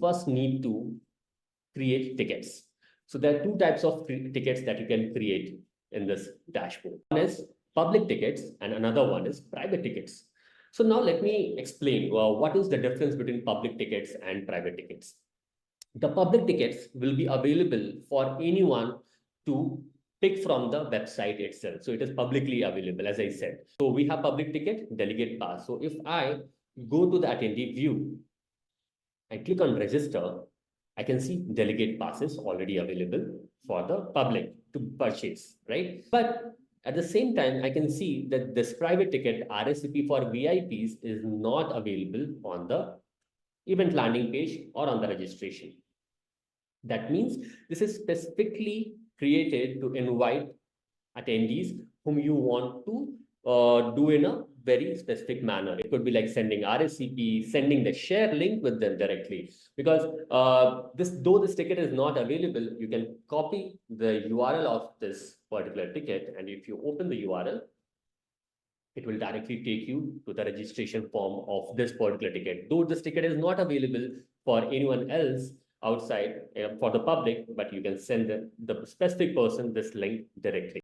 first need to create tickets. So there are two types of tickets that you can create in this dashboard. One is public tickets and another one is private tickets. So now let me explain what is the difference between public tickets and private tickets. The public tickets will be available for anyone to pick from the website itself. So it is publicly available, as I said. So we have public ticket, delegate pass. So if I go to the attendee view, I click on register, I can see delegate passes already available for the public to purchase, right? But at the same time, I can see that this private ticket RSVP for VIPs is not available on the event landing page or on the registration. That means this is specifically created to invite attendees whom you want to do in a very specific manner. It could be like sending RSVP, sending the share link with them directly. Because though this ticket is not available, you can copy the URL of this particular ticket. And if you open the URL, it will directly take you to the registration form of this particular ticket. Though this ticket is not available for anyone else outside for the public, but you can send the specific person this link directly.